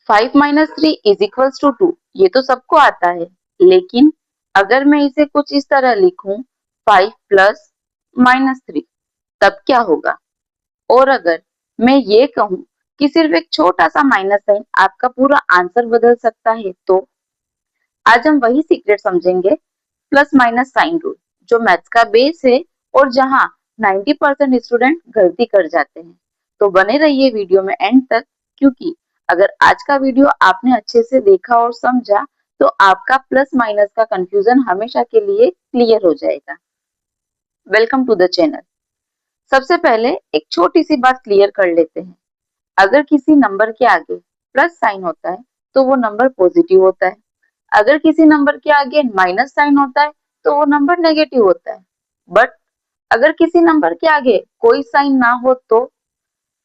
5 minus 3 is equals to 2, ये तो सबको आता है। लेकिन अगर मैं इसे कुछ इस तरह लिखूं 5 प्लस माइनस 3, तब क्या होगा? और अगर मैं ये कहूं कि सिर्फ एक छोटा सा माइनस साइन आपका पूरा आंसर बदल सकता है, तो आज हम वही सीक्रेट समझेंगे, प्लस माइनस साइन रूल, जो मैथ्स का बेस है और जहां 90% स्टूडेंट गलती कर जाते हैं। तो बने रहिए वीडियो में एंड तक, क्योंकि अगर आज का वीडियो आपने अच्छे से देखा और समझा तो आपका प्लस माइनस का कंफ्यूजन हमेशा के लिए क्लियर हो जाएगा। Welcome to the channel. सबसे पहले एक छोटी सी बात क्लियर कर लेते हैं। अगर किसी नंबर के आगे प्लस साइन होता है तो वो नंबर पॉजिटिव होता है। अगर किसी नंबर के आगे माइनस साइन होता है तो वो नंबर नेगेटिव होता है। बट अगर किसी नंबर के आगे कोई साइन ना हो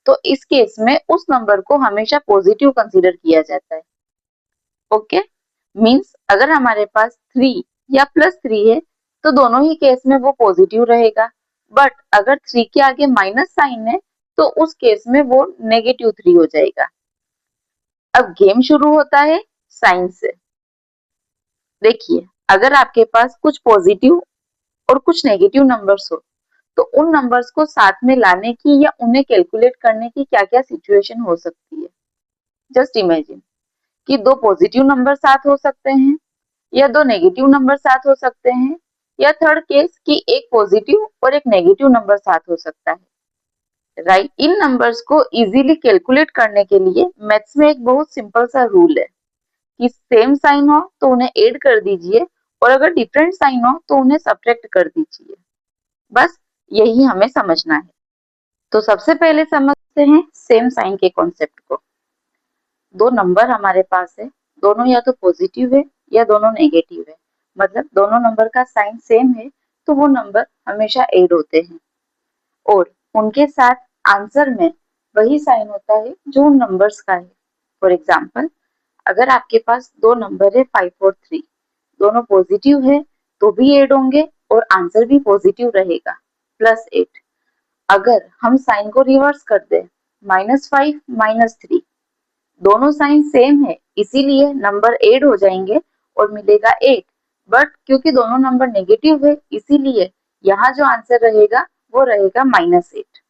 तो इस केस में उस नंबर को हमेशा पॉजिटिव कंसीडर किया जाता है। ओके, मींस अगर हमारे पास 3 या प्लस 3 है तो दोनों ही केस में वो पॉजिटिव रहेगा। बट अगर 3 के आगे माइनस साइन है तो उस केस में वो नेगेटिव 3 हो जाएगा। अब गेम शुरू होता है साइन से। देखिए, अगर आपके पास कुछ पॉजिटिव और कुछ नेगेटिव नंबर्स हो तो उन नंबर्स को साथ में लाने की या उन्हें कैलकुलेट करने की क्या क्या सिचुएशन हो सकती है। जस्ट इमेजिन कि दो पॉजिटिव नंबर साथ हो सकते हैं या दो नेगेटिव नंबर साथ हो सकते हैं, या थर्ड केस कि एक पॉजिटिव और एक नेगेटिव नंबर साथ हो सकता है। राइट, इन नंबर्स को इजीली कैलकुलेट करने के लिए मैथ्स में एक बहुत सिंपल सा रूल है कि सेम साइन हो तो उन्हें ऐड कर दीजिए और अगर डिफरेंट साइन हो तो उन्हें सब्ट्रैक्ट कर दीजिए। बस यही हमें समझना है। तो सबसे पहले समझते हैं सेम साइन के कॉन्सेप्ट को। दो नंबर हमारे पास है, दोनों या तो पॉजिटिव है या दोनों नेगेटिव है, मतलब दोनों नंबर का साइन सेम है तो वो नंबर हमेशा ऐड होते हैं और उनके साथ आंसर में वही साइन होता है जो उन नंबर्स का है। फॉर एग्जाम्पल, अगर आपके पास दो नंबर है 5 और 3, दोनों पॉजिटिव है तो भी ऐड होंगे और आंसर भी पॉजिटिव रहेगा, +8। अगर हम साइन को रिवर्स कर दे, -5 -3, दोनों साइन सेम है इसीलिए नंबर ऐड हो जाएंगे और मिलेगा 8। बट क्योंकि दोनों नंबर नेगेटिव है इसीलिए यहाँ जो आंसर रहेगा वो रहेगा -8।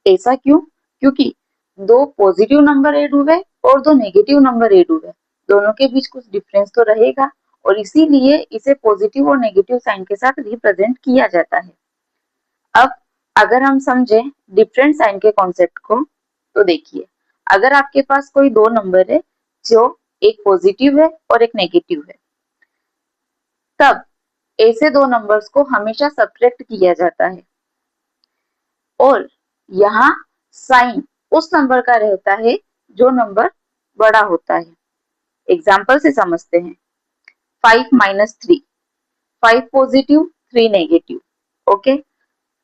ऐसा क्यों? क्योंकि दो पॉजिटिव नंबर ऐड हुए और दो नेगेटिव नंबर ऐड हुए, दोनों के बीच कुछ डिफरेंस तो रहेगा और इसीलिए इसे पॉजिटिव और नेगेटिव साइन के साथ रिप्रेजेंट किया जाता है। अब अगर हम समझे डिफरेंट साइन के कॉन्सेप्ट को, तो देखिए, अगर आपके पास कोई दो नंबर है जो एक पॉजिटिव है और एक नेगेटिव है, तब ऐसे दो नंबर्स को हमेशा सब्ट्रैक्ट किया जाता है और यहाँ साइन उस नंबर का रहता है जो नंबर बड़ा होता है। एग्जाम्पल से समझते हैं। 5 minus 3, 5 positive 3 negative. Okay,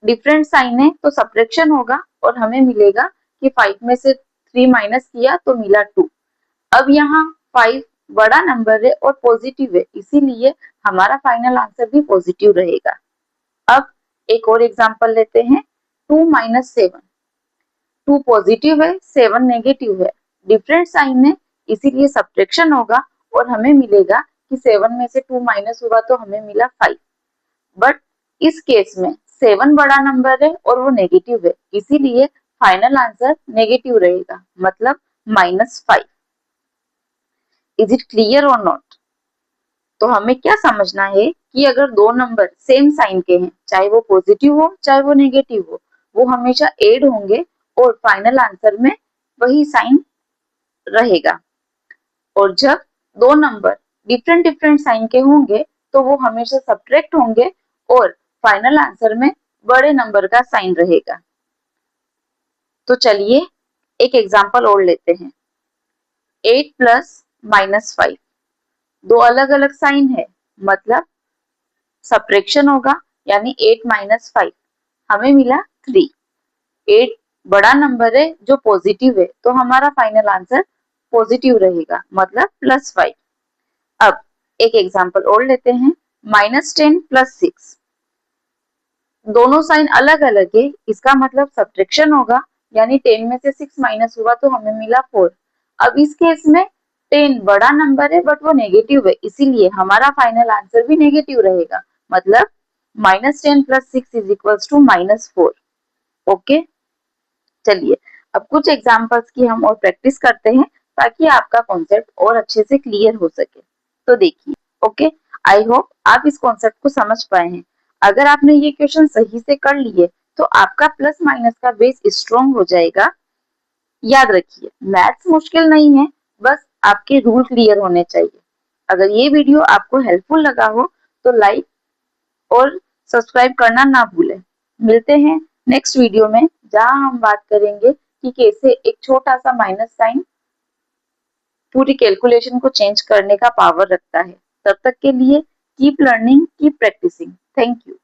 different sign है तो सब्ट्रैक्शन होगा और हमें मिलेगा कि 5 में से 3 माइनस किया तो मिला 2। अब यहाँ 5 बड़ा नंबर है और पॉजिटिव है इसीलिए हमारा फाइनल आंसर भी पॉजिटिव रहेगा। अब एक और एग्जांपल लेते हैं। 2 माइनस 7, 2 पॉजिटिव है 7 नेगेटिव है, डिफरेंट साइन है इसीलिए सब्ट्रैक्शन होगा और हमें मिलेगा कि 7 में से 2 माइनस हुआ तो हमें मिला 5। बट इस केस में 7 बड़ा नंबर है और वो नेगेटिव है इसीलिए फाइनल आंसर नेगेटिव रहेगा, मतलब -5। इज इट क्लियर और नॉट? तो हमें क्या समझना है कि अगर दो नंबर सेम साइन के हैं, चाहे वो पॉजिटिव हो चाहे वो नेगेटिव हो, वो हमेशा ऐड होंगे और फाइनल आंसर में वही साइन रहेगा। और जब दो नंबर डिफरेंट डिफरेंट साइन के होंगे तो वो हमेशा सब्ट्रैक्ट होंगे और फाइनल आंसर में बड़े नंबर का साइन रहेगा। तो चलिए एक एग्जांपल और लेते हैं। 8 प्लस -5, दो अलग अलग साइन है, मतलब सब्ट्रैक्शन होगा, यानी 8 माइनस 5 हमें मिला 3। 8 बड़ा नंबर है जो पॉजिटिव है तो हमारा फाइनल आंसर पॉजिटिव रहेगा, मतलब +5। अब एक एग्जांपल और लेते हैं। -10 प्लस 6, दोनों साइन अलग अलग है, इसका मतलब सब्ट्रैक्शन होगा, यानी 10 में से 6 माइनस हुआ तो हमें मिला 4। अब इस केस में 10 बड़ा नंबर है बट वो नेगेटिव है, इसीलिए हमारा फाइनल आंसर भी नेगेटिव रहेगा। मतलब -10 + 6 = -4। ओके, चलिए अब कुछ एग्जांपल्स की हम और प्रैक्टिस करते हैं ताकि आपका कॉन्सेप्ट और अच्छे से क्लियर हो सके। तो देखिए, ओके, आई होप आप इस कॉन्सेप्ट को समझ पाए हैं। अगर आपने ये क्वेश्चन सही से कर लिए तो आपका प्लस माइनस का बेस स्ट्रॉन्ग हो जाएगा। याद रखिए, मैथ्स मुश्किल नहीं है, बस आपके रूल क्लियर होने चाहिए। अगर ये वीडियो आपको हेल्पफुल लगा हो तो लाइक और सब्सक्राइब करना ना भूलें। मिलते हैं नेक्स्ट वीडियो में, जहां हम बात करेंगे कि कैसे एक छोटा सा माइनस साइन पूरी कैलकुलेशन को चेंज करने का पावर रखता है। तब तक के लिए keep learning, keep practicing. Thank you.